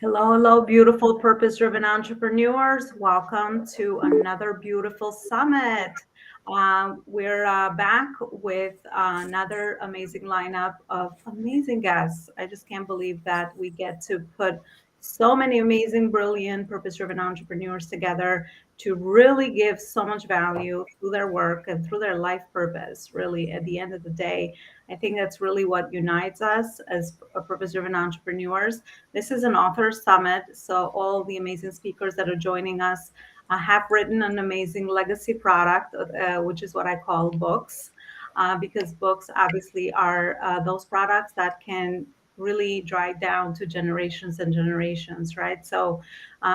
Hello, hello, beautiful purpose-driven entrepreneurs. Welcome to another beautiful summit. We're back with another amazing lineup of amazing guests. I just can't believe that we get to put so many amazing, brilliant, purpose-driven entrepreneurs together to really give so much value through their work and through their life purpose. Really, at the end of the day, I think that's really what unites us as purpose-driven entrepreneurs. This is an author summit, so all the amazing speakers that are joining us have written an amazing legacy product, which is what I call books, because books obviously are those products that can really drive down to generations and generations, right? So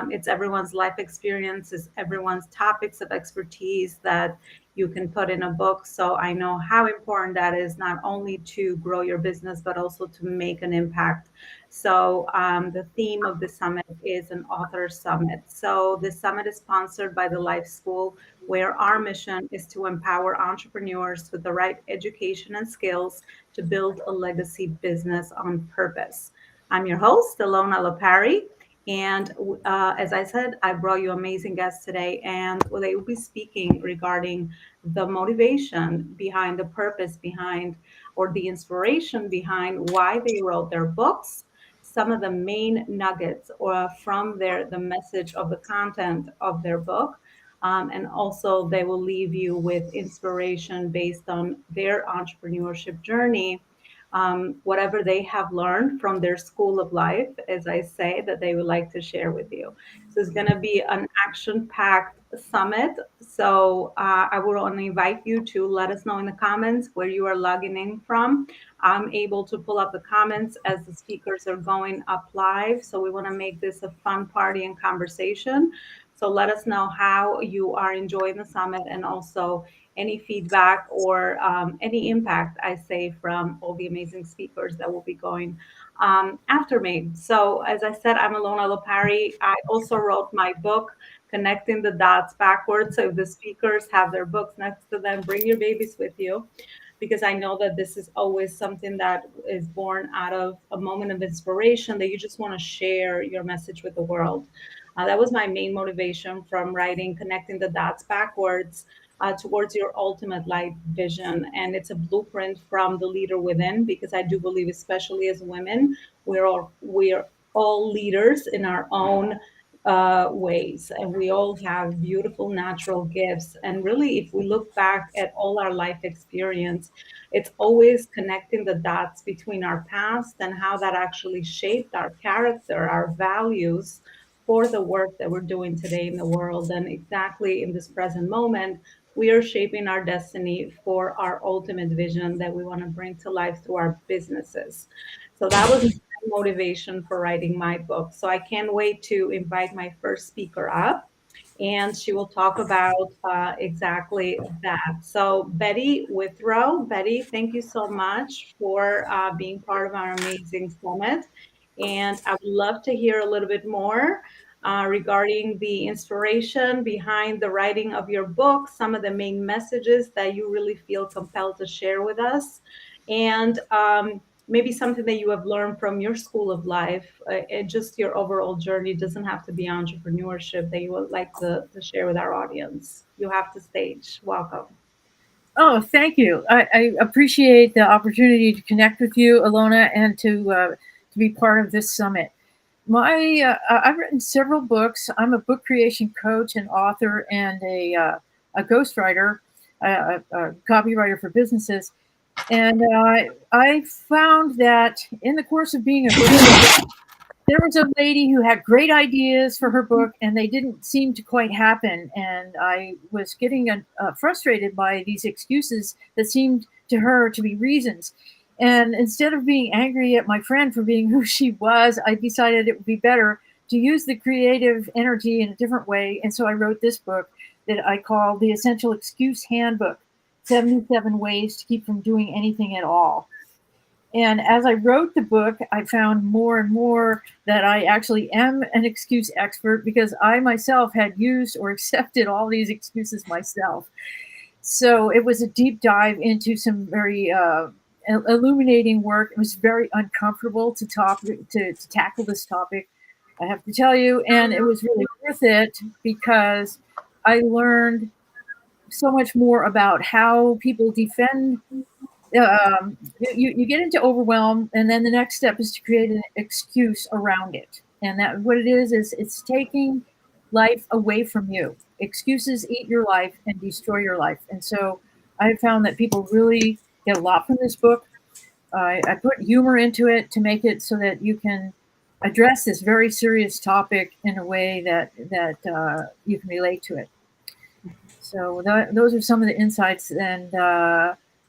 it's everyone's life experience, it's everyone's topics of expertise that you can put in a book. So I know how important that is, not only to grow your business, but also to make an impact. So the theme of the summit is an author summit. So the summit is sponsored by the Life School, where our mission is to empower entrepreneurs with the right education and skills to build a legacy business on purpose. I'm your host, Alona Lapari. And as I said, I brought you amazing guests today, and they will be speaking regarding the motivation behind the purpose behind or the inspiration behind why they wrote their books, some of the main nuggets or from the message of the content of their book. And also they will leave you with inspiration based on their entrepreneurship journey, whatever they have learned from their school of life, as I say, that they would like to share with you. So it's going to be an action-packed summit. So I would want to invite you to let us know in the comments where you are logging in from. I'm able to pull up the comments as the speakers are going up live. So we want to make this a fun party and conversation. So let us know how you are enjoying the summit, and also any feedback or any impact, I say, from all the amazing speakers that will be going after me. So as I said, I'm Alona Lopari. I also wrote my book, Connecting the Dots Backwards. So if the speakers have their books next to them, bring your babies with you, because I know that this is always something that is born out of a moment of inspiration that you just want to share your message with the world. That was my main motivation from writing Connecting the Dots Backwards towards your ultimate life vision. And it's a blueprint from the leader within, because I do believe, especially as women, we're all leaders in our own ways, and we all have beautiful natural gifts. And really, if we look back at all our life experience, it's always connecting the dots between our past and how that actually shaped our character, our values, for the work that we're doing today in the world. And exactly in this present moment, we are shaping our destiny for our ultimate vision that we want to bring to life through our businesses. So that was my motivation for writing my book. So I can't wait to invite my first speaker up, and she will talk about exactly that. So Betty Withrow, Betty, thank you so much for being part of our amazing summit. And I would love to hear a little bit more regarding the inspiration behind the writing of your book, some of the main messages that you really feel compelled to share with us, and maybe something that you have learned from your school of life, and just your overall journey. It doesn't have to be entrepreneurship that you would like to share with our audience. You have the stage. Welcome. Oh, thank you. I appreciate the opportunity to connect with you, Alona, and to be part of this summit. I've written several books. I'm a book creation coach and author and a ghostwriter, a copywriter for businesses. And I found that in the course of being a ghostwriter, there was a lady who had great ideas for her book and they didn't seem to quite happen, and I was getting frustrated by these excuses that seemed to her to be reasons. And instead of being angry at my friend for being who she was, I decided it would be better to use the creative energy in a different way. And so I wrote this book that I call The Essential Excuse Handbook: 77 Ways to Keep from Doing Anything at All. And as I wrote the book, I found more and more that I actually am an excuse expert, because I myself had used or accepted all these excuses myself. So it was a deep dive into some very illuminating work. It was very uncomfortable to tackle this topic, I have to tell you, and it was really worth it because I learned so much more about how people defend. You get into overwhelm, and then the next step is to create an excuse around it. And that what it is it's taking life away from you. Excuses eat your life and destroy your life. And so I have found that people really get a lot from this book. I put humor into it to make it so that you can address this very serious topic in a way that you can relate to it. So those are some of the insights. And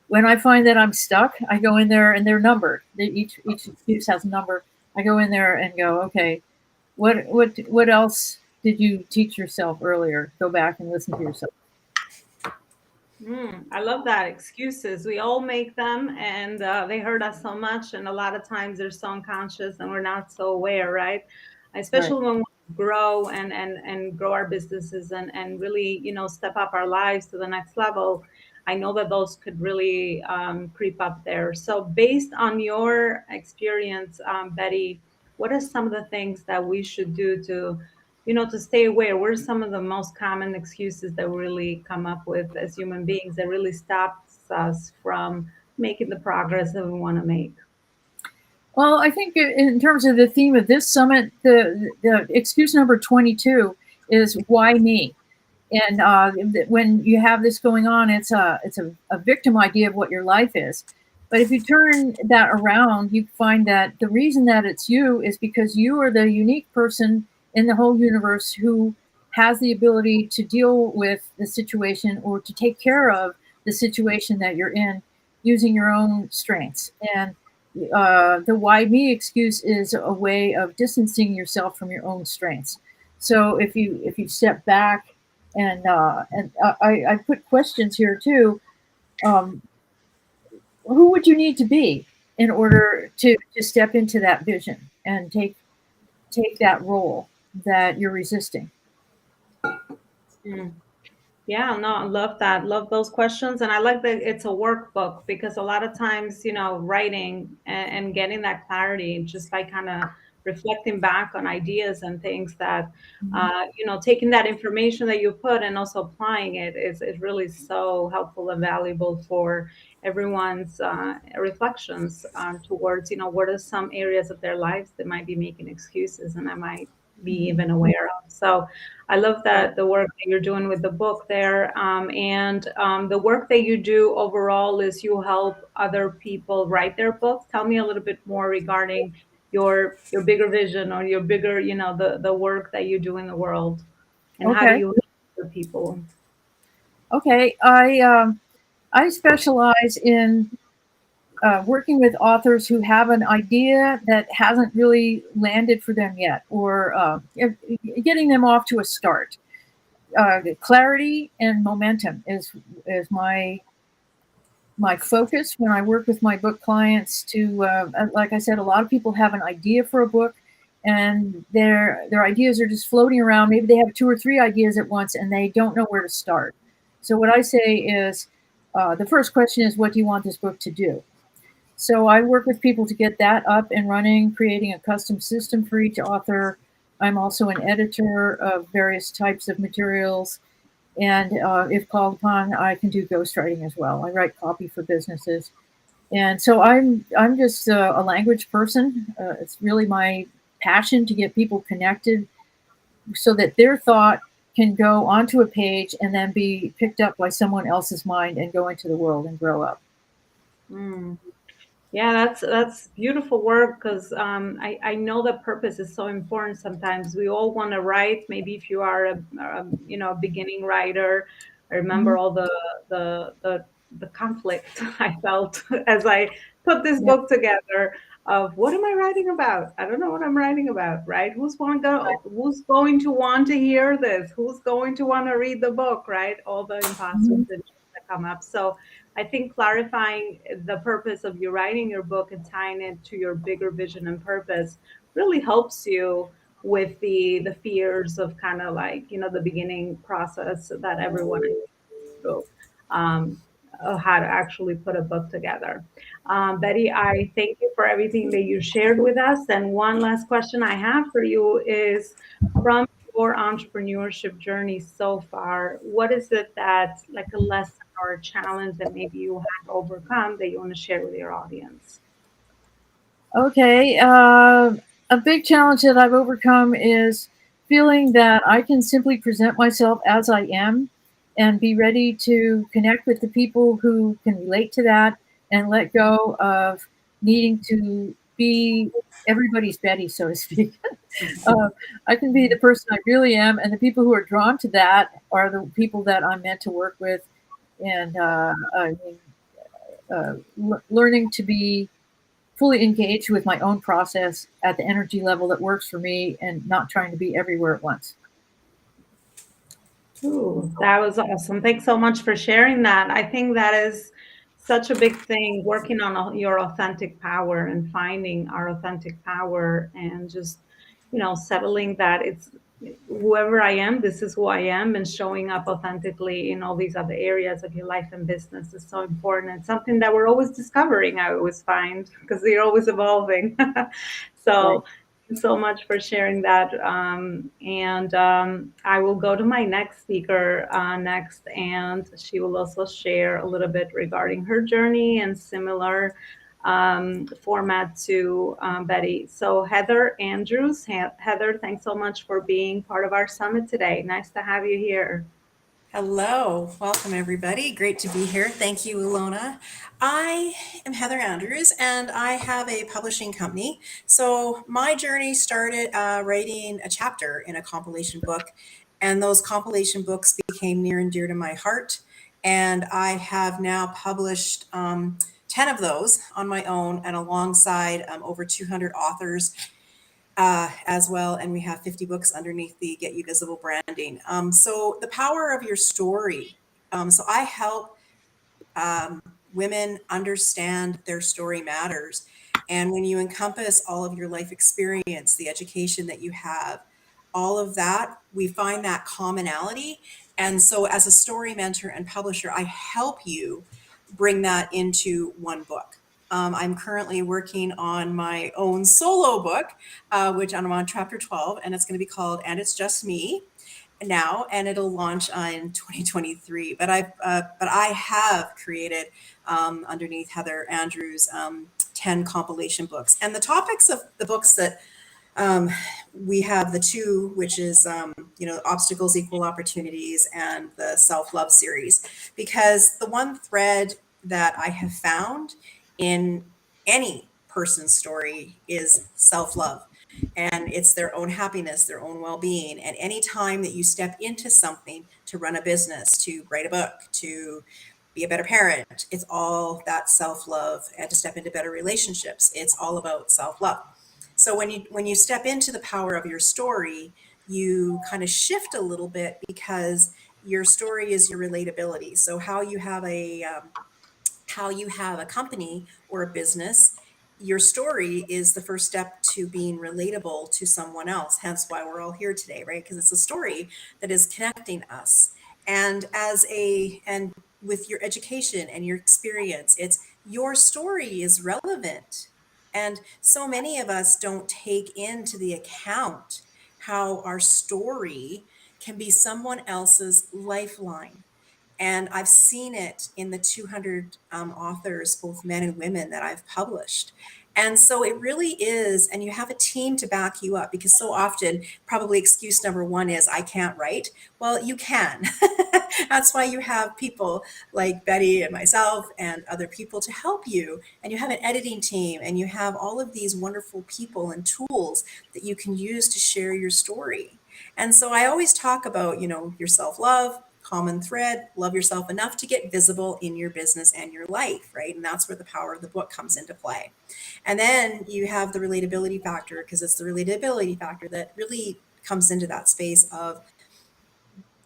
when I find that I'm stuck, I go in there and they're numbered. Each excuse has a number. I go in there and go, okay, what else did you teach yourself earlier? Go back and listen to yourself. I love that. Excuses. We all make them, and they hurt us so much. And a lot of times they're so unconscious and we're not so aware, right? Right. Especially when we grow and grow our businesses and really, step up our lives to the next level. I know that those could really creep up there. So, based on your experience, Betty, what are some of the things that we should do to stay aware? What are some of the most common excuses that we really come up with as human beings that really stops us from making the progress that we want to make? Well, I think in terms of the theme of this summit, the excuse number 22 is why me. And when you have this going on, it's a victim idea of what your life is. But if you turn that around, you find that the reason that it's you is because you are the unique person in the whole universe who has the ability to deal with the situation or to take care of the situation that you're in using your own strengths. And the why me excuse is a way of distancing yourself from your own strengths. So if you step back and I put questions here too. Um, who would you need to be in order to step into that vision and take that role that you're resisting? Mm. Yeah, no, I love that. Love those questions. And I like that it's a workbook because a lot of times, writing and getting that clarity just by kind of reflecting back on ideas and things that, Mhm. taking that information that you put and also applying it is really so helpful and valuable for everyone's reflections towards, what are some areas of their lives that might be making excuses and I might be Mhm. even aware of. So, I love that the work that you're doing with the book there, and the work that you do overall is you help other people write their books. Tell me a little bit more regarding your bigger vision or your bigger, the work that you do in the world, and how do Okay. you help other people? Okay. I specialize in working with authors who have an idea that hasn't really landed for them yet, or getting them off to a start. Clarity and momentum is my focus when I work with my book clients. To like I said, a lot of people have an idea for a book, and their ideas are just floating around. Maybe they have two or three ideas at once, and they don't know where to start. So what I say is, the first question is, what do you want this book to do? So I work with people to get that up and running, creating a custom system for each author. I'm also an editor of various types of materials, and if called upon, I can do ghostwriting as well. I write copy for businesses, and so I'm just a language person. It's really my passion to get people connected so that their thought can go onto a page and then be picked up by someone else's mind and go into the world and grow up. Mm. Yeah, that's beautiful work because I know that purpose is so important. Sometimes we all want to write. Maybe if you are a beginning writer, I remember Mhm. all the conflict I felt as I put this Yeah. book together of what am I writing about? I don't know what I'm writing about, right? Who's going to want to hear this? Who's going to want to read the book, right? All the imposter Mhm. syndrome that come up. So I think clarifying the purpose of you writing your book and tying it to your bigger vision and purpose really helps you with the fears of kind of like the beginning process that everyone is through. Um, how to actually put a book together. Betty, I thank you for everything that you shared with us. And one last question I have for you is, from your entrepreneurship journey so far, what is it that, like a lesson or a challenge that maybe you had overcome that you want to share with your audience? Okay. A big challenge that I've overcome is feeling that I can simply present myself as I am and be ready to connect with the people who can relate to that and let go of needing to be everybody's Betty, so to speak. uh, I can be the person I really am, and the people who are drawn to that are the people that I'm meant to work with. And I mean, learning to be fully engaged with my own process at the energy level that works for me and not trying to be everywhere at once. Ooh, that was awesome. Thanks so much for sharing that. I think that is such a big thing, working on your authentic power and finding our authentic power and just, settling that it's whoever I am, this is who I am, and showing up authentically in all these other areas of your life and business is so important. It's something that we're always discovering, I always find, because they're always evolving. Right. So so much for sharing that. And I will go to my next speaker next, and she will also share a little bit regarding her journey and similar format to Betty. So, Heather Andrews. Heather, thanks so much for being part of our summit today. Nice to have you here. Hello, welcome everybody. Great to be here. Thank you, Ilona. I am Heather Andrews and I have a publishing company. So, my journey started writing a chapter in a compilation book, and those compilation books became near and dear to my heart. And I have now published 10 of those on my own and alongside over 200 authors as well. And we have 50 books underneath the Get You Visible branding. So the power of your story. So I help women understand their story matters. And when you encompass all of your life experience, the education that you have, all of that, we find that commonality. And so, as a story mentor and publisher, I help you bring that into one book. I'm currently working on my own solo book, which I'm on chapter 12, and it's going to be called And It's Just Me now, and it'll launch in 2023. But I have created underneath Heather Andrews 10 compilation books, and the topics of the books that um, we have the two, which is obstacles equal opportunities and the self-love series, because the one thread that I have found in any person's story is self-love, and it's their own happiness, their own well-being. And any time that you step into something, to run a business, to write a book, to be a better parent, it's all that self-love. And to step into better relationships, it's all about self-love. So when you step into the power of your story, you kind of shift a little bit, because your story is your relatability. So how you have a company or a business, your story is the first step to being relatable to someone else. Hence why we're all here today, right? Because it's a story that is connecting us. And with your education and your experience, it's your story is relevant. And so many of us don't take into the account how our story can be someone else's lifeline. And I've seen it in the 200 authors, both men and women, that I've published. And so it really is, and you have a team to back you up, because so often, probably excuse number one is, I can't write. Well, you can. That's why you have people like Betty and myself and other people to help you. And you have an editing team, and you have all of these wonderful people and tools that you can use to share your story. And so I always talk about, your self-love, common thread, love yourself enough to get visible in your business and your life, right? And that's where the power of the book comes into play. And then you have the relatability factor, because it's the relatability factor that really comes into that space of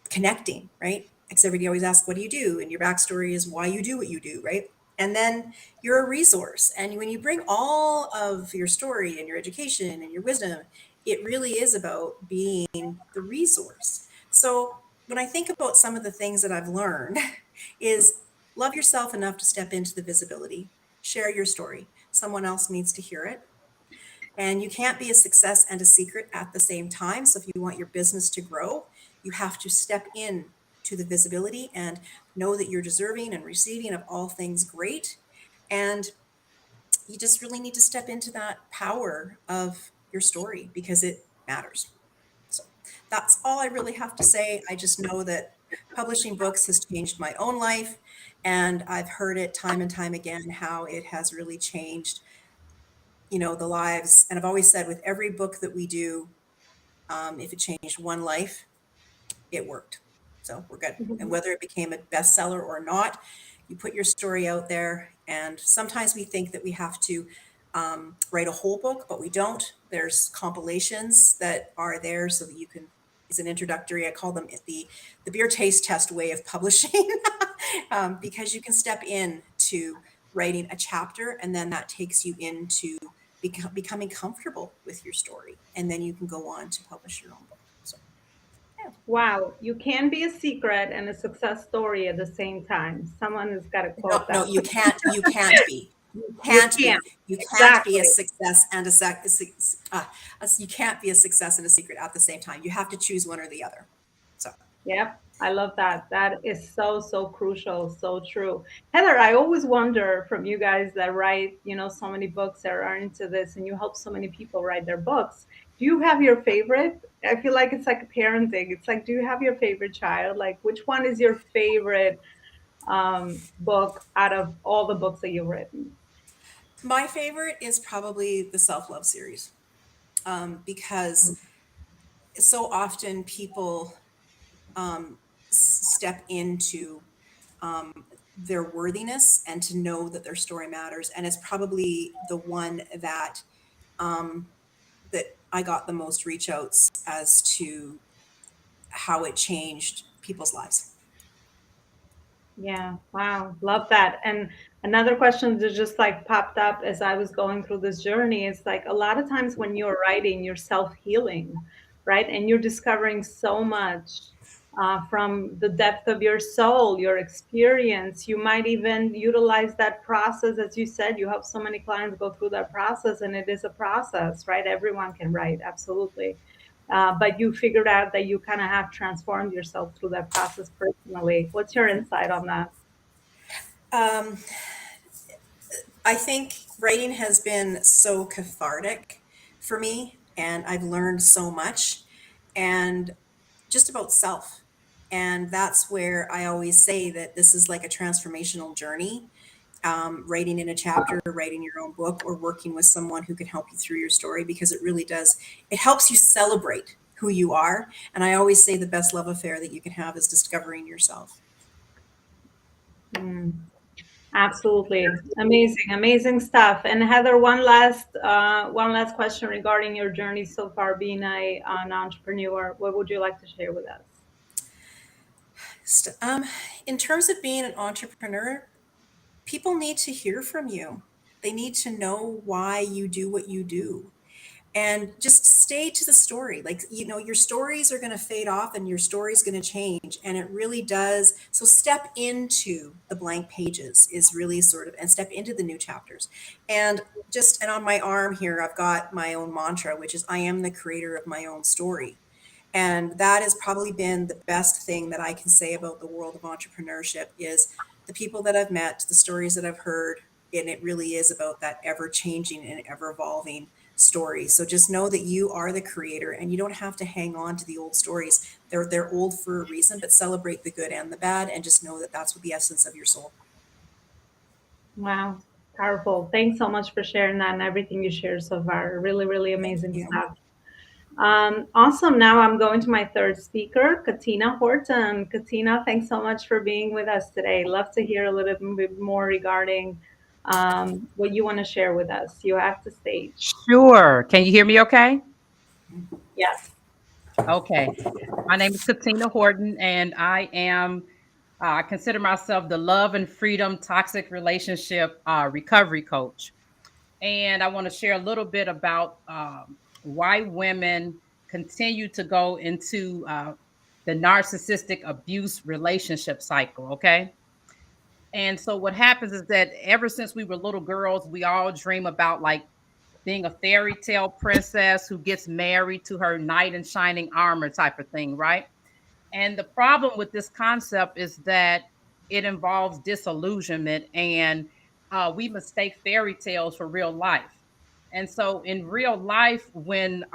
connecting, right? Because everybody always asks, what do you do? And your backstory is why you do what you do, right? And then you're a resource. And when you bring all of your story and your education and your wisdom, it really is about being the resource. So when I think about some of the things that I've learned, is Love yourself enough to step into the visibility. Share your story. Someone else needs to hear it. And you can't be a success and a secret at the same time. So if you want your business to grow, you have to step in to the visibility and know that you're deserving and receiving of all things great. And you just really need to step into that power of your story because it matters. So that's all I really have to say. I just know that publishing books has changed my own life. And I've heard it time and time again how it has really changed, the lives. And I've always said with every book that we do, if it changed one life, it worked. So we're good. And whether it became a bestseller or not, you put your story out there. And sometimes we think that we have to write a whole book, but we don't. There's compilations that are there so that you can, as an introductory, I call them the beer taste test way of publishing, because you can step in to writing a chapter and then that takes you into becoming comfortable with your story. And then you can go on to publish your own book. So. Yeah. Wow, you can be a secret and a success story at the same time. Someone has got to No, quote no, that. you can't. You can't be. You Can't can. be. You can't be a Exactly. success and you can't be a success and a secret at the same time. You have to choose one or the other. So Yep. I love that. That is so, so crucial. So true. Heather, I always wonder from you guys that write, so many books that are into this and you help so many people write their books. Do you have your favorite? I feel like it's like a parenting. It's like, do you have your favorite child? Like, which one is your favorite book out of all the books that you've written? my favorite is probably the self-love series, because so often people step into their worthiness and to know that their story matters. And it's probably the one that I got the most reach outs as to how it changed people's lives. Yeah, wow, love that. And another question that just like popped up as I was going through this journey is like a lot of times when you're writing, you're self-healing, right? And you're discovering so much from the depth of your soul, your experience. You might even utilize that process. As you said, you help so many clients go through that process, and it is a process, right? Everyone can write, absolutely. But you figured out that you kind of have transformed yourself through that process personally. What's your insight on that? Um, I think writing has been so cathartic for me, and I've learned so much and just about self. And that's where I always say that this is like a transformational journey. Writing in a chapter, writing your own book, or working with someone who can help you through your story, because it really does. It helps you celebrate who you are. And I always say the best love affair that you can have is discovering yourself. Mm, absolutely, amazing, amazing stuff. And Heather, one last question regarding your journey so far being an entrepreneur. What would you like to share with us? In terms of being an entrepreneur, people need to hear from you. They need to know why you do what you do. And just stay to the story. Like, your stories are going to fade off and your story's going to change. And it really does. So step into the blank pages is really and step into the new chapters. And on my arm here, I've got my own mantra, which is I am the creator of my own story. And that has probably been the best thing that I can say about the world of entrepreneurship is the people that I've met, the stories that I've heard, and it really is about that ever changing and ever evolving story. So just know that you are the creator and you don't have to hang on to the old stories. They're old for a reason, but celebrate the good and the bad and just know that that's what the essence of your soul. Wow, powerful. Thanks so much for sharing that and everything you shared so far. Really, really Thank amazing you. stuff. Awesome. Now I'm going to my third speaker, Katina Horton. Katina, thanks so much for being with us today. Love to hear a little bit more regarding what you want to share with us. You have the stage. Sure. Can you hear me okay? Yes. Okay. My name is Katina Horton, and I consider myself the love and freedom toxic relationship recovery coach. And I want to share a little bit about why women continue to go into the narcissistic abuse relationship cycle. Okay. And so what happens is that ever since we were little girls, we all dream about like being a fairy tale princess who gets married to her knight in shining armor type of thing, right? And the problem with this concept is that it involves disillusionment, and we mistake fairy tales for real life. And so, in real life, when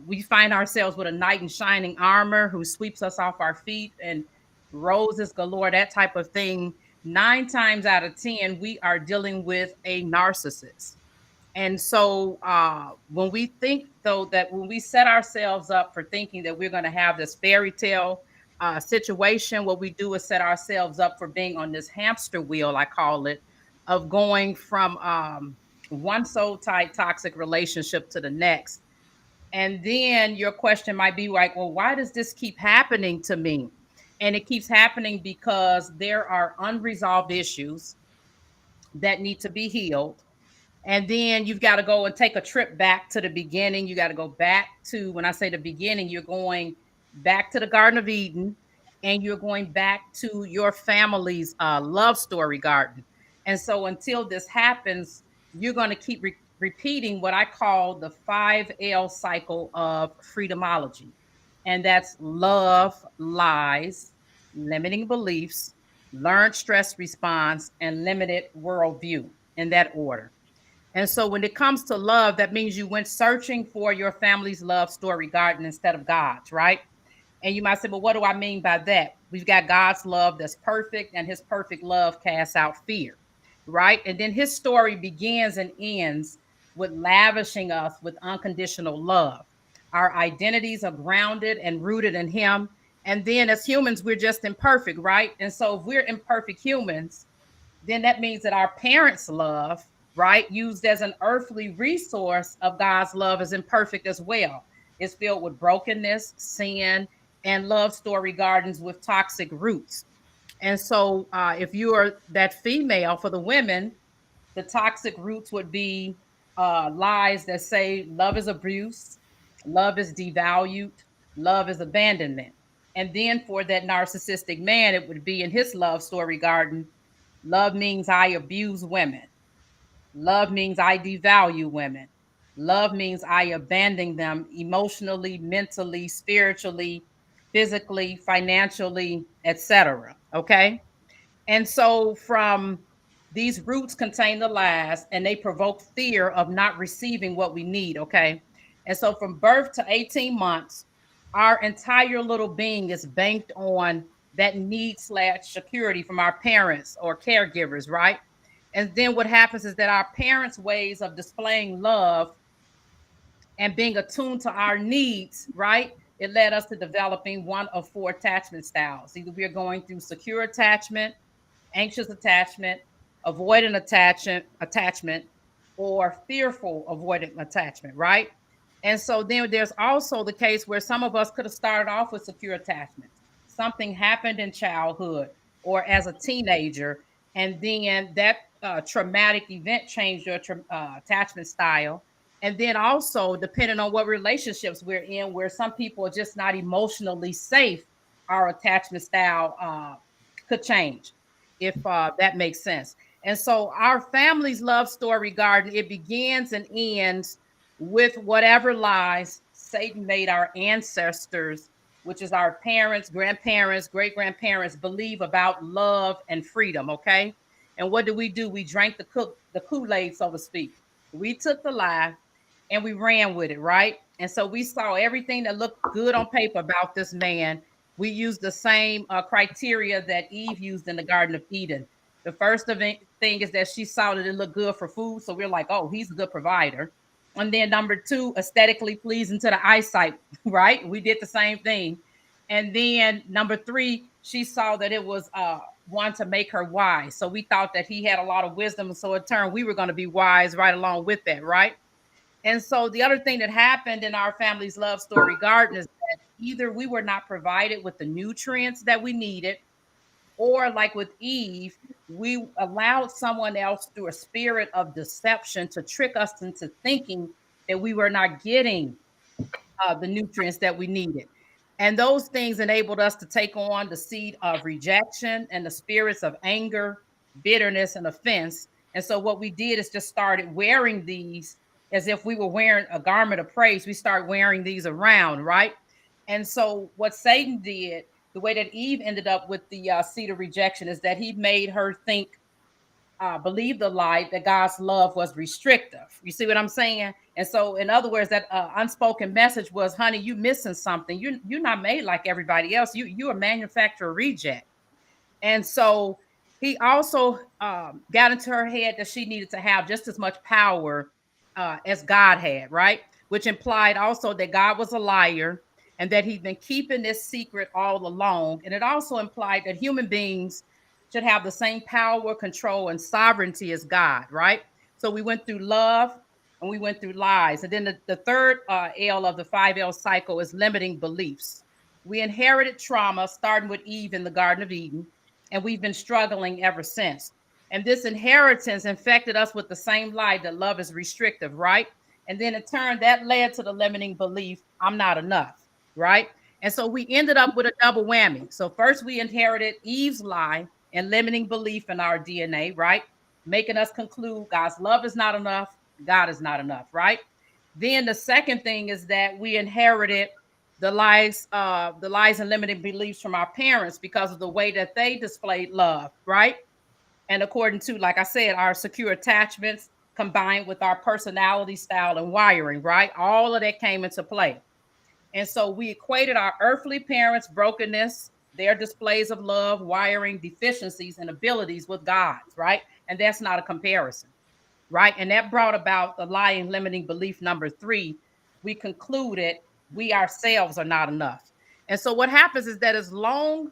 we find ourselves with a knight in shining armor who sweeps us off our feet and roses galore, that type of thing, 9 times out of 10, we are dealing with a narcissist. And so when we think, though, that when we set ourselves up for thinking that we're going to have this fairy tale situation, what we do is set ourselves up for being on this hamster wheel, I call it, of going from one soul tight toxic relationship to the next. And then your question might be like, well, why does this keep happening to me? And it keeps happening because there are unresolved issues that need to be healed, and then you've got to go and take a trip back to the beginning. You got to go back to, when I say the beginning, you're going back to the Garden of Eden, and you're going back to your family's love story garden. And so until this happens, you're going to keep repeating what I call the 5L cycle of freedomology. And that's love, lies, limiting beliefs, learned stress response, and limited worldview, in that order. And so when it comes to love, that means you went searching for your family's love story garden instead of God's, right? And you might say, well, what do I mean by that? We've got God's love that's perfect, and his perfect love casts out fear, right? And then his story begins and ends with lavishing us with unconditional love. Our identities are grounded and rooted in him. And then as humans, we're just imperfect, right? And so if we're imperfect humans, then that means that our parents' love, right, used as an earthly resource of God's love, is imperfect as well. It's filled with brokenness, sin, and love story gardens with toxic roots. And so, if you are that female, for the women, the toxic roots would be lies that say love is abuse, love is devalued, love is abandonment. And then for that narcissistic man, it would be in his love story garden: love means I abuse women. Love means I devalue women. Love means I abandon them emotionally, mentally, spiritually, physically, financially, etc. Okay? And so from these roots contain the lies, and they provoke fear of not receiving what we need. Okay. And so from birth to 18 months, our entire little being is banked on that need slash security from our parents or caregivers, right? And then what happens is that our parents' ways of displaying love and being attuned to our needs, right? It led us to developing one of 4 attachment styles. Either we are going through secure attachment, anxious attachment, avoidant attachment, or fearful avoidant attachment, right? And so then there's also the case where some of us could have started off with secure attachments. Something happened in childhood or as a teenager, and then that traumatic event changed your attachment style. And then also, depending on what relationships we're in, where some people are just not emotionally safe, our attachment style could change, if that makes sense. And so our family's love story garden, it begins and ends with whatever lies Satan made our ancestors, which is our parents, grandparents, great grandparents, believe about love and freedom. Okay. And what do? We drank the Kool-Aid, so to speak. We took the lie and we ran with it, right? And so we saw everything that looked good on paper about this man. We used the same criteria that Eve used in the Garden of Eden. The first thing is that she saw that it looked good for food. So we're like, oh, he's a good provider. And then number 2, aesthetically pleasing to the eyesight, right? We did the same thing. And then number 3, she saw that it was one to make her wise. So we thought that he had a lot of wisdom. So in turn, we were going to be wise right along with that, right? And so the other thing that happened in our family's love story garden is that either we were not provided with the nutrients that we needed, or like with Eve, we allowed someone else through a spirit of deception to trick us into thinking that we were not getting the nutrients that we needed. And those things enabled us to take on the seed of rejection and the spirits of anger, bitterness, and offense. And so what we did is just started wearing these as if we were wearing a garment of praise. We start wearing these around, right? And so what Satan did, the way that Eve ended up with the seed of rejection, is that he made her think, believe the lie that God's love was restrictive. You see what I'm saying? And so, in other words, that unspoken message was, "Honey, you missing something. You're not made like everybody else. You a manufacturer reject." And so he also got into her head that she needed to have just as much power as God had, right? Which implied also that God was a liar and that he'd been keeping this secret all along. And it also implied that human beings should have the same power, control, and sovereignty as God, right? So we went through love and we went through lies. And then the third L of the 5L cycle is limiting beliefs. We inherited trauma starting with Eve in the Garden of Eden, and we've been struggling ever since. And this inheritance infected us with the same lie that love is restrictive, right? And then in turn, that led to the limiting belief, I'm not enough, right? And so we ended up with a double whammy. So first we inherited Eve's lie and limiting belief in our DNA, right? Making us conclude God's love is not enough, God is not enough, right? Then the second thing is that we inherited the lies and limiting beliefs from our parents because of the way that they displayed love, right? And according to, like I said, our secure attachments combined with our personality style and wiring, right? All of that came into play. And so we equated our earthly parents' brokenness, their displays of love, wiring, deficiencies, and abilities with God's, right? And that's not a comparison, right? And that brought about the lying limiting belief number 3. We concluded we ourselves are not enough. And so what happens is that as long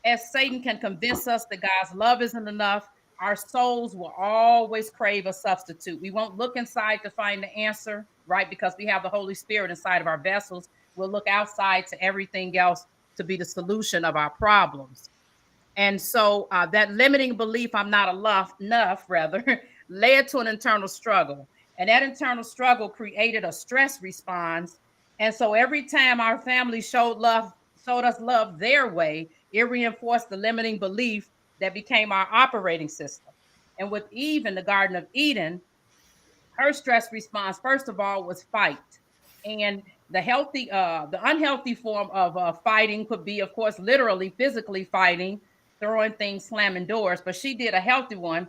as Satan can convince us that God's love isn't enough, our souls will always crave a substitute. We won't look inside to find the answer, right? Because we have the Holy Spirit inside of our vessels. We'll look outside to everything else to be the solution of our problems. And so that limiting belief, I'm not enough, rather, led to an internal struggle. And that internal struggle created a stress response. And so every time our family showed us love their way, it reinforced the limiting belief that became our operating system. And with Eve in the Garden of Eden, her stress response, first of all, was fight. And the unhealthy form of fighting could be, of course, literally physically fighting, throwing things, slamming doors. But she did a healthy one,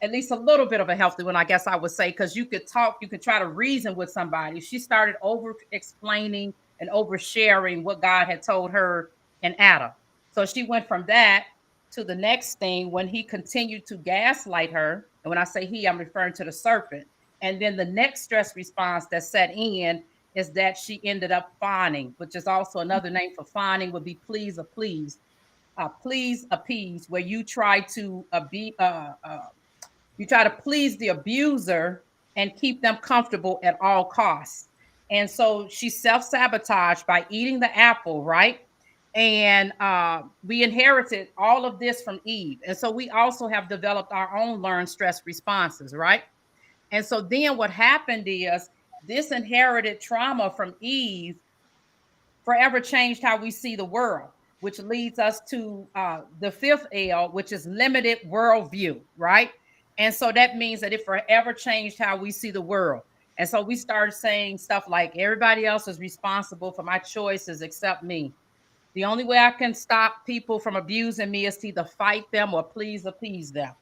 at least a little bit of a healthy one, I guess I would say, because you could talk, you could try to reason with somebody. She started over explaining and oversharing what God had told her and Adam. So she went from that to the next thing when he continued to gaslight her. And when I say he, I'm referring to the serpent. And then the next stress response that set in is that she ended up fawning, which is also another name for fawning, would be please or please. Please appease, where you try to please the abuser and keep them comfortable at all costs. And so she self-sabotaged by eating the apple, right? And we inherited all of this from Eve. And so we also have developed our own learned stress responses, right? And so then what happened is this inherited trauma from Eve forever changed how we see the world, which leads us to the fifth L, which is limited worldview, right? And so that means that it forever changed how we see the world. And so we started saying stuff like, everybody else is responsible for my choices except me. The only way I can stop people from abusing me is to either fight them or please appease them.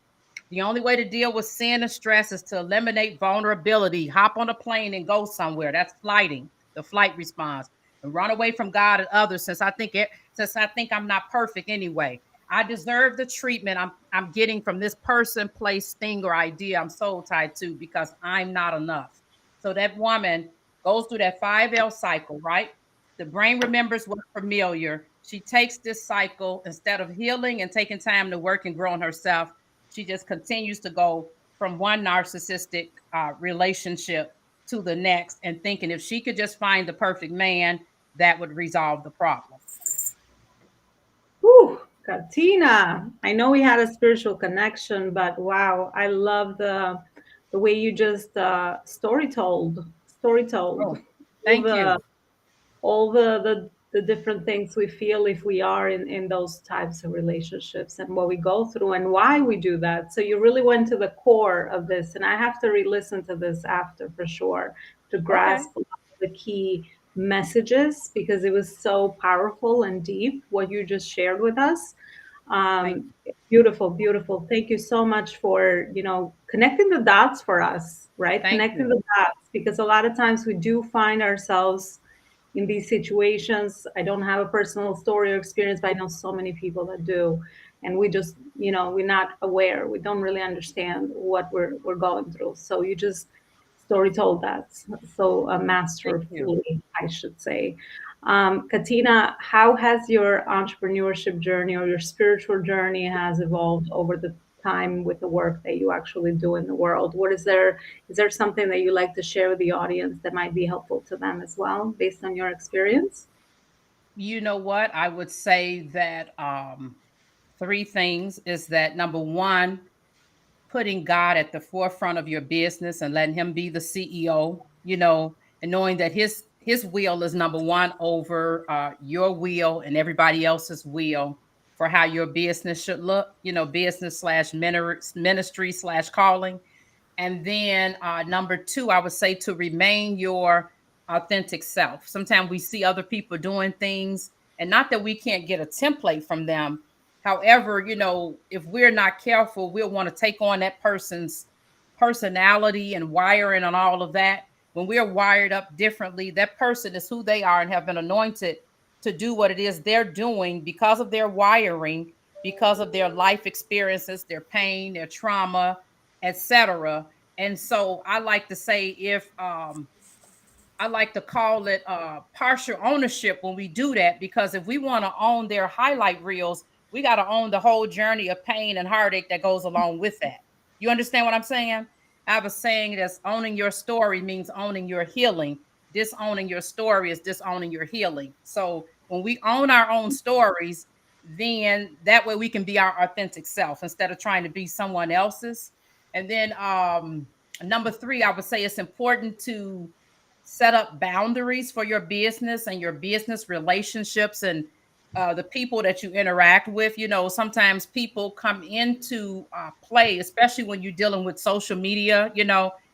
The only way to deal with sin and stress is to eliminate vulnerability, hop on a plane and go somewhere. That's flighting, the flight response, and run away from God and others since I think I'm not perfect anyway. I deserve the treatment I'm getting from this person, place, thing, or idea I'm soul tied to because I'm not enough. So that woman goes through that 5L cycle, right? The brain remembers what's familiar. She takes this cycle instead of healing and taking time to work and grow on herself. She just continues to go from one narcissistic relationship to the next and thinking if she could just find the perfect man, that would resolve the problem. Whew, Katina, I know we had a spiritual connection, but wow, I love the way you just story told Oh, all thank the you. all the the different things we feel if we are in those types of relationships, and what we go through and why we do that. So you really went to the core of this, and I have to re-listen to this after for sure to Okay. grasp a lot of the key messages, because it was so powerful and deep what you just shared with us. Thank Beautiful, beautiful. Thank you so much for, connecting the dots for us, right? thank Connecting you. the dots, because a lot of times we do find ourselves in these situations. I don't have a personal story or experience, but I know so many people that do. And we just, we're not aware. We don't really understand what we're going through. So you just story told that so Thank you. masterfully, I should say. Katina, how has your entrepreneurship journey or your spiritual journey has evolved over the time with the work that you actually do in the world? What is there something that you like to share with the audience that might be helpful to them as well, based on your experience? You know what? I would say that three things is that number one, putting God at the forefront of your business and letting him be the CEO, and knowing that his will is number one over your will and everybody else's will for how your business should look, business slash ministry slash calling. And then number two, I would say to remain your authentic self. Sometimes we see other people doing things, and not that we can't get a template from them. However, if we're not careful, we'll want to take on that person's personality and wiring and all of that. When we're wired up differently, that person is who they are and have been anointed to do what it is they're doing because of their wiring, because of their life experiences, their pain, their trauma, etc. And so I like to say, if I like to call it partial ownership when we do that, because if we want to own their highlight reels, we got to own the whole journey of pain and heartache that goes along with that. You understand what I'm saying? I have a saying that's owning your story means owning your healing. Disowning your story is disowning your healing. So when we own our own stories, then that way we can be our authentic self instead of trying to be someone else's. And then number three, I would say it's important to set up boundaries for your business and your business relationships and the people that you interact with. Sometimes people come into play, especially when you're dealing with social media,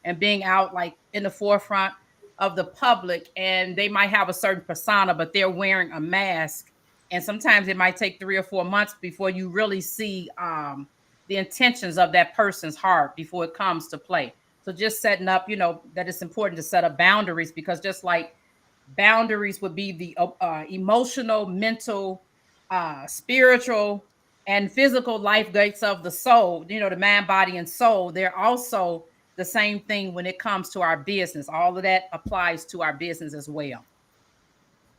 and being out like in the forefront of the public, and they might have a certain persona, but they're wearing a mask. And sometimes it might take 3 or 4 months before you really see the intentions of that person's heart before it comes to play. So just setting up, that it's important to set up boundaries, because just like boundaries would be the emotional, mental, spiritual, and physical life gates of the soul, the mind, body, and soul. They're also the same thing when it comes to our business. All of that applies to our business as well.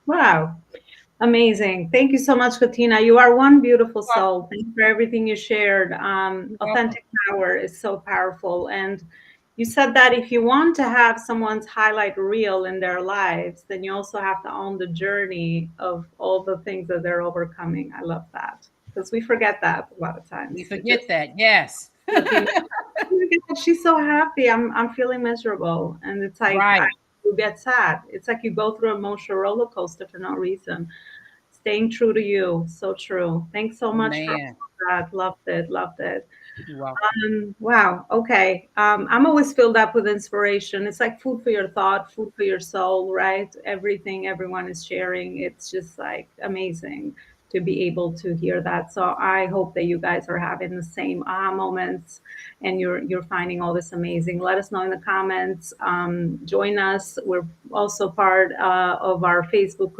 Wow. Amazing. Thank you so much, Katina. You are one beautiful soul. Thank you for everything you shared. You're welcome. Authentic power is so powerful. And you said that if you want to have someone's highlight reel in their lives, then you also have to own the journey of all the things that they're overcoming. I love that, because we forget that a lot of We times. It forget just that. Yes. Katina, she's so happy. I'm feeling miserable, and it's like Right. you get sad. It's like you go through an emotional roller coaster for no reason. Staying true to you, so true. Thanks so much for Amen. all that. Loved it, loved it. You're welcome. Wow. Okay. I'm always filled up with inspiration. It's like food for your thought, food for your soul, right? Everything everyone is sharing. It's just like amazing to be able to hear that. So I hope that you guys are having the same aha moments, and you're finding all this amazing. Let us know in the comments. Join us. We're also part of our Facebook.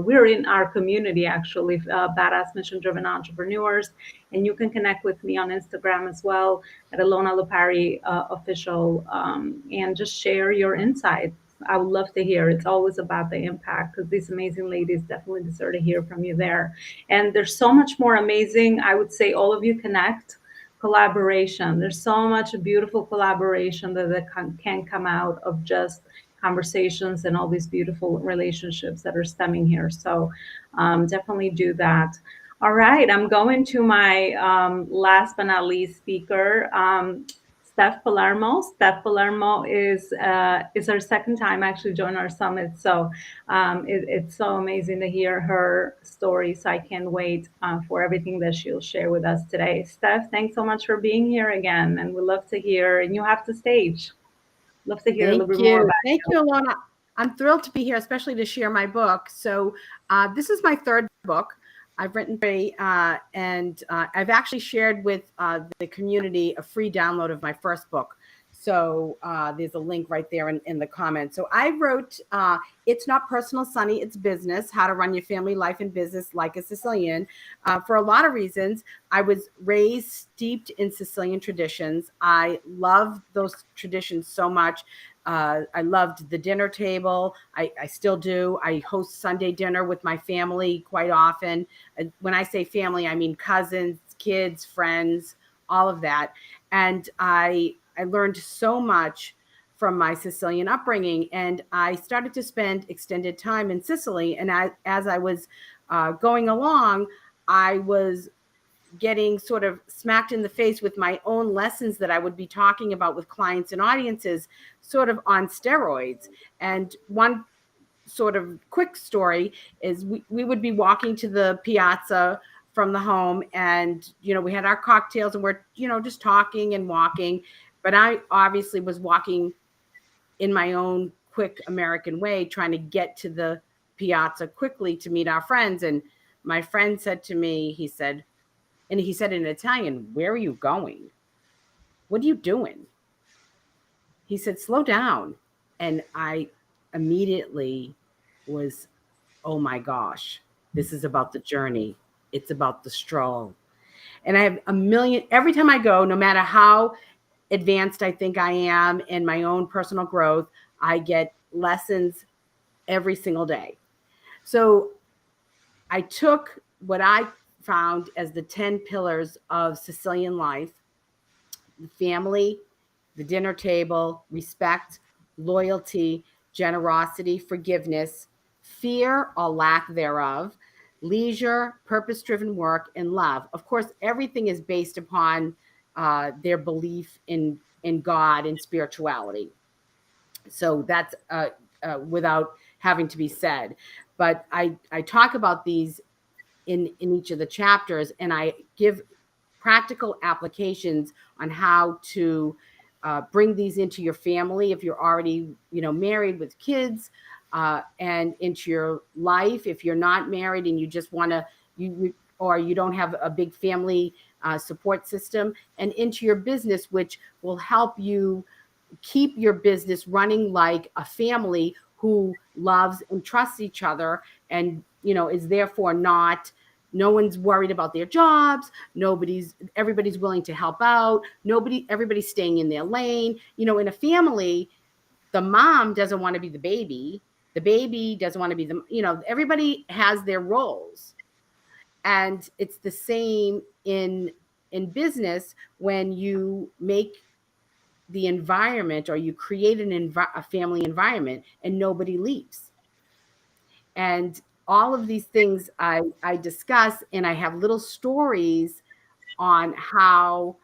We're in our community, actually, Badass Mission Driven Entrepreneurs. And you can connect with me on Instagram as well at Alona Lupari Official, and just share your insights. I would love to hear. It's always about the impact, because these amazing ladies definitely deserve to hear from you there. And there's so much more amazing. I would say all of you connect. Collaboration. There's so much beautiful collaboration that can come out of just conversations and all these beautiful relationships that are stemming here. So definitely do that. All right, I'm going to my last but not least speaker. Steph Palermo. Steph Palermo is her second time actually join our summit. So it's so amazing to hear her story. So I can't wait for everything that she'll share with us today. Steph, thanks so much for being here again, and we love to hear. And you have the stage. Love to hear a little bit more about Thank you, Alona. I'm thrilled to be here, especially to share my book. So this is my third book. I've written three, and I've actually shared with the community a free download of my first book. So there's a link right there in the comments. So I wrote, It's Not Personal, Sonny, It's Business, How to Run Your Family Life and Business Like a Sicilian. For a lot of reasons. I was raised steeped in Sicilian traditions. I love those traditions so much. I loved the dinner table. I still do. I host Sunday dinner with my family quite often. When I say family, I mean cousins, kids, friends, all of that. And I learned so much from my Sicilian upbringing. And I started to spend extended time in Sicily. And as I was going along, I was getting sort of smacked in the face with my own lessons that I would be talking about with clients and audiences, sort of on steroids. And one sort of quick story is we would be walking to the piazza from the home, and we had our cocktails and we're just talking and walking, but I obviously was walking in my own quick American way, trying to get to the piazza quickly to meet our friends. And my friend said to me, he said in Italian, "Where are you going? What are you doing?" He said, "Slow down." And I immediately was, oh my gosh, this is about the journey. It's about the stroll. And I have a million, every time I go, no matter how advanced I think I am in my own personal growth, I get lessons every single day. So I took what I found as the 10 pillars of Sicilian life: the family, the dinner table, respect, loyalty, generosity, forgiveness, fear or lack thereof, leisure, purpose-driven work, and love. Of course, everything is based upon their belief in God and spirituality. So that's without having to be said. But I talk about these in each of the chapters, and I give practical applications on how to bring these into your family if you're already married with kids, and into your life if you're not married and you just want to or you don't have a big family support system, and into your business, which will help you keep your business running like a family who loves and trusts each other, and is therefore no one's worried about their jobs. Everybody's willing to help out. Everybody's staying in their lane. In a family, the mom doesn't want to be the baby. The baby doesn't want to be everybody has their roles. And it's the same in business. When you make the environment, or you create a family environment, and nobody leaves. And all of these things I discuss, and I have little stories on how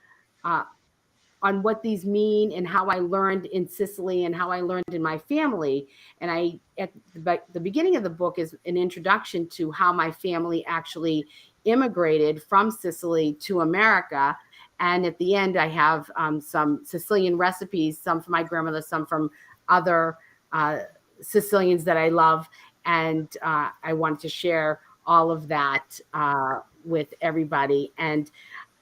on what these mean, and how I learned in Sicily and how I learned in my family. And at the beginning of the book is an introduction to how my family actually immigrated from Sicily to America. And at the end, I have some Sicilian recipes, some from my grandmother, some from other Sicilians that I love. And I wanted to share all of that with everybody. And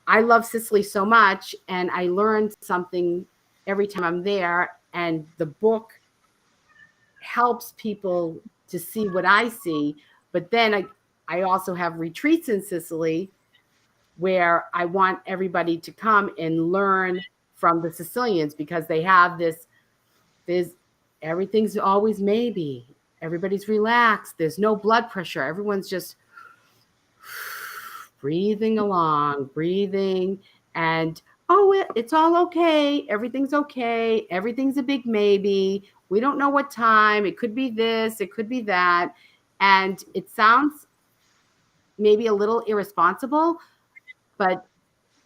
I love Sicily so much, and I learned something every time I'm there. And the book helps people to see what I see. But then I also have retreats in Sicily where I want everybody to come and learn from the Sicilians, because they have everything's always maybe. Everybody's relaxed. There's no blood pressure. Everyone's just breathing along, and it's all okay. Everything's okay. Everything's a big maybe. We don't know what time. It could be this, it could be that. And it sounds maybe a little irresponsible, but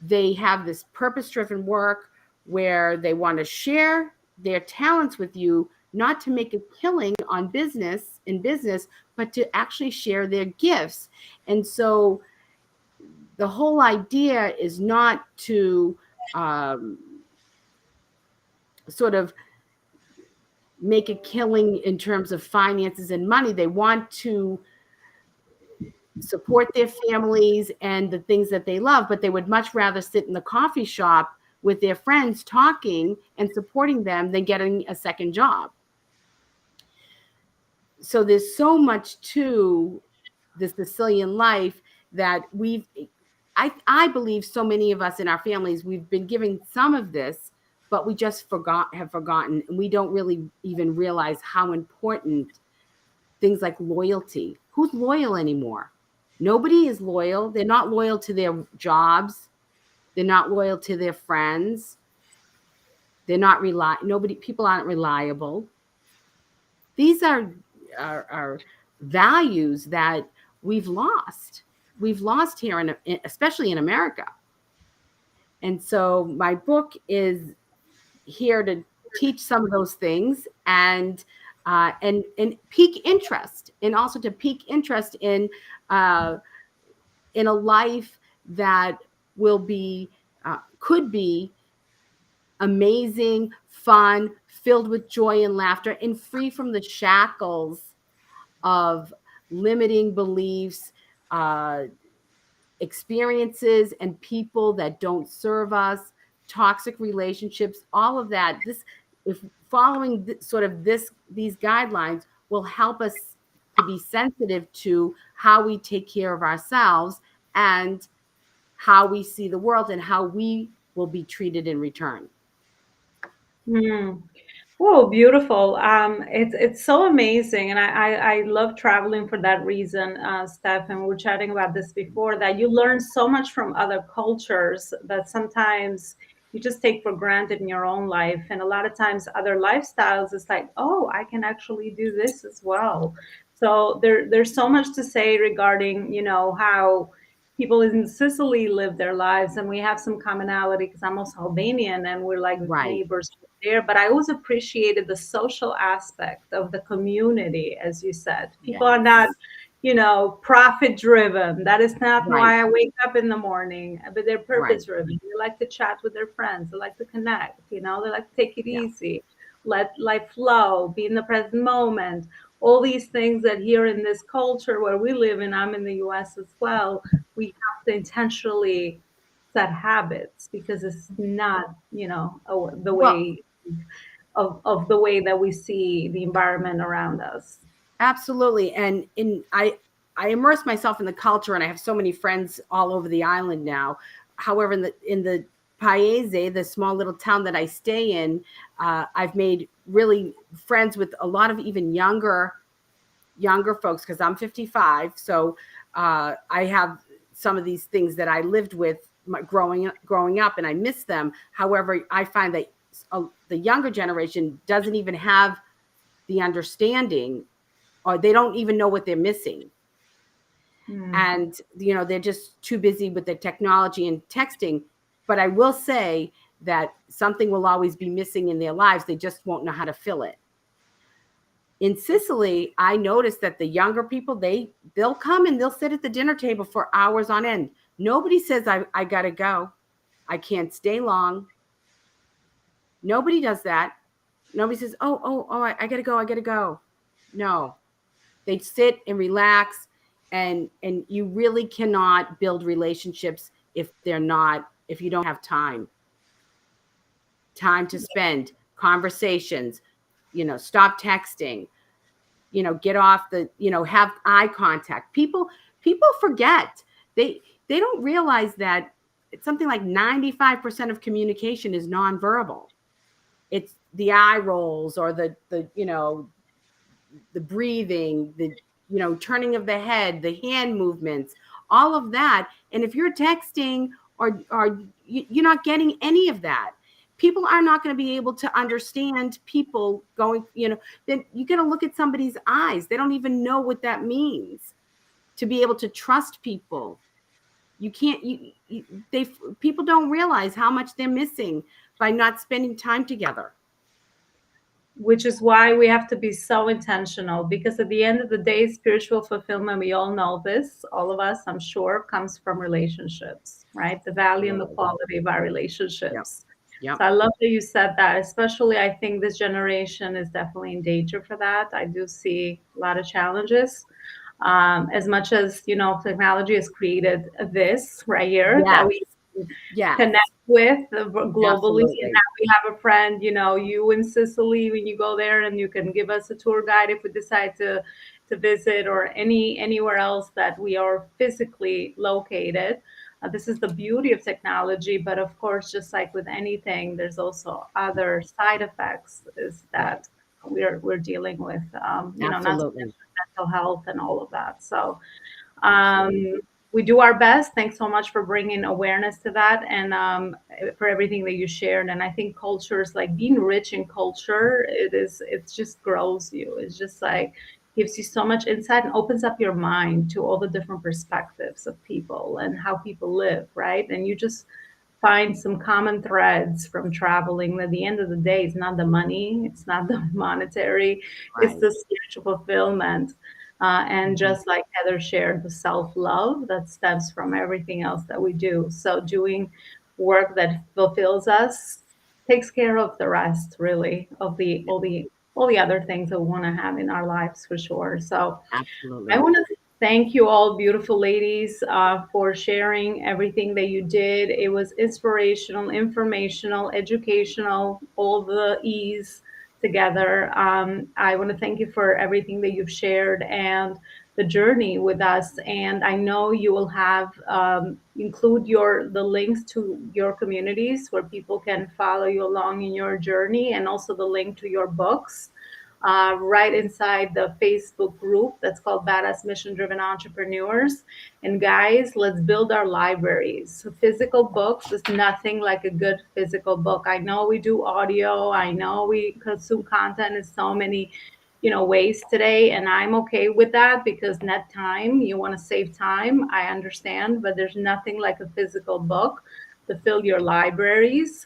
they have this purpose-driven work where they want to share their talents with you, not to make a killing on business, but to actually share their gifts. And so the whole idea is not to sort of make a killing in terms of finances and money. They want to support their families and the things that they love, but they would much rather sit in the coffee shop with their friends talking and supporting them than getting a second job. So there's so much to the Sicilian life that I believe so many of us in our families, we've been given some of this, but we just have forgotten, and we don't really even realize how important things like loyalty. Who's loyal anymore? Nobody is loyal. They're not loyal to their jobs. They're not loyal to their friends. They're not people aren't reliable. These are values that we've lost. We've lost here, especially in America. And so my book is here to teach some of those things and pique interest, and also to pique interest in a life that will be could be amazing, fun, filled with joy and laughter, and free from the shackles of limiting beliefs, experiences, and people that don't serve us, toxic relationships, all of that. If following these guidelines will help us to be sensitive to how we take care of ourselves and how we see the world and how we will be treated in return. Oh, beautiful. It's so amazing. And I love traveling for that reason, Steph. And we were chatting about this before, that you learn so much from other cultures that sometimes you just take for granted in your own life. And a lot of times other lifestyles, it's like, oh, I can actually do this as well. So there's so much to say regarding, how people in Sicily live their lives, and we have some commonality because I'm also Albanian and we're like neighbors there. But I always appreciated the social aspect of the community, as you said. People are not, profit driven. That is not why I wake up in the morning, but they're purpose driven. They like to chat with their friends. They like to connect. They like to take it easy, let life flow, be in the present moment. All these things that here in this culture where we live, and I'm in the US as well, we have to intentionally set habits because it's not, the way of the way that we see the environment around us. Absolutely. And I immerse myself in the culture, and I have so many friends all over the island now. However, in the Paese, the small little town that I stay in, I've made really friends with a lot of even younger folks, because I'm 55. So I have some of these things that I lived with growing up, and I miss them. However, I find that the younger generation doesn't even have the understanding, or they don't even know what they're missing. And, they're just too busy with the technology and texting. But I will say that something will always be missing in their lives. They just won't know how to fill it. In Sicily, I noticed that the younger people, they'll come and they'll sit at the dinner table for hours on end. Nobody says, I got to go. I can't stay long. Nobody does that. Nobody says, oh, I got to go. No, they sit and relax. And you really cannot build relationships if you don't have time to spend, conversations, stop texting, get off have eye contact. People forget. They don't realize that it's something like 95% of communication is nonverbal. It's the eye rolls, or the breathing, the turning of the head, the hand movements, all of that. And if you're texting or you're not getting any of that, people are not going to be able to understand people going, then you got to look at somebody's eyes. They don't even know what that means to be able to trust people. You can't, people don't realize how much they're missing by not spending time together. Which is why we have to be so intentional, because at the end of the day, spiritual fulfillment, we all know this, all of us, I'm sure, comes from relationships, right? The value and the quality of our relationships. Yep. So I love that you said that. Especially, I think this generation is definitely in danger for that. I do see a lot of challenges. As much as, technology has created this right here that we connect with globally. Absolutely. And now we have a friend, you in Sicily, when you go there, and you can give us a tour guide if we decide to visit, or anywhere else that we are physically located. This is the beauty of technology, but of course, just like with anything, there's also other side effects is that we're dealing with, not just mental health and all of that. So we do our best. Thanks so much for bringing awareness to that, and for everything that you shared. And I think cultures, like being rich in culture, it just grows you. It's just like gives you so much insight and opens up your mind to all the different perspectives of people and how people live, right? And you just find some common threads from traveling. At the end of the day, it's not the money, it's not the monetary, it's the spiritual fulfillment. And just like Heather shared, the self-love that stems from everything else that we do. So doing work that fulfills us takes care of the rest, really, of all the other things that we want to have in our lives, for sure. So absolutely, I want to thank you all, beautiful ladies, for sharing everything that you did. It was inspirational, informational, educational, all the E's together. I want to thank you for everything that you've shared and the journey with us. And I know you will have include the links to your communities where people can follow you along in your journey, and also the link to your books. Right inside the Facebook group that's called Badass Mission Driven Entrepreneurs. And guys, let's build our libraries. So physical books is nothing like a good physical book. I know we do audio. I know we consume content in so many, ways today. And I'm okay with that, because net time, you want to save time. I understand, but there's nothing like a physical book to fill your libraries.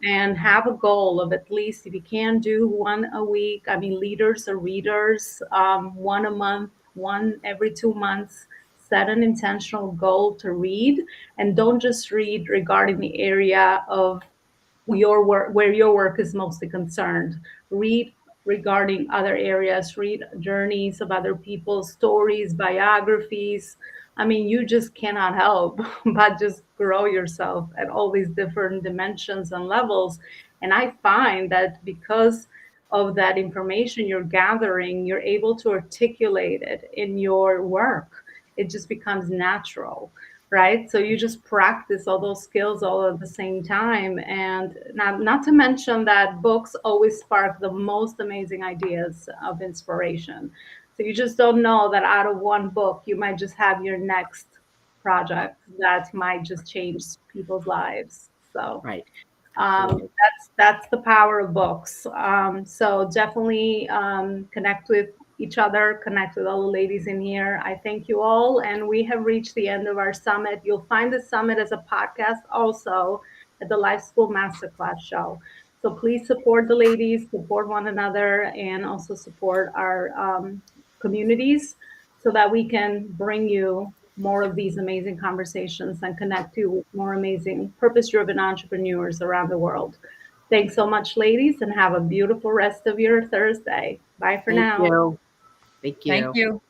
And have a goal of at least, if you can do one a week. I mean, leaders or readers, one a month, one every 2 months. Set an intentional goal to read, and don't just read regarding the area of your work, where your work is mostly concerned. Read regarding other areas, read journeys of other people's stories, biographies. I mean, you just cannot help but just grow yourself at all these different dimensions and levels. And I find that because of that information you're gathering, you're able to articulate it in your work. It just becomes natural, right? So you just practice all those skills all at the same time. And not to mention that books always spark the most amazing ideas of inspiration. So you just don't know that out of one book, you might just have your next project that might just change people's lives. So that's the power of books. So definitely connect with each other, connect with all the ladies in here. I thank you all. And we have reached the end of our summit. You'll find the summit as a podcast also at the Life School Masterclass show. So please support the ladies, support one another, and also support our communities, so that we can bring you more of these amazing conversations and connect you with more amazing purpose-driven entrepreneurs around the world. Thanks so much, ladies, and have a beautiful rest of your Thursday. Bye for now. Thank you. Thank you.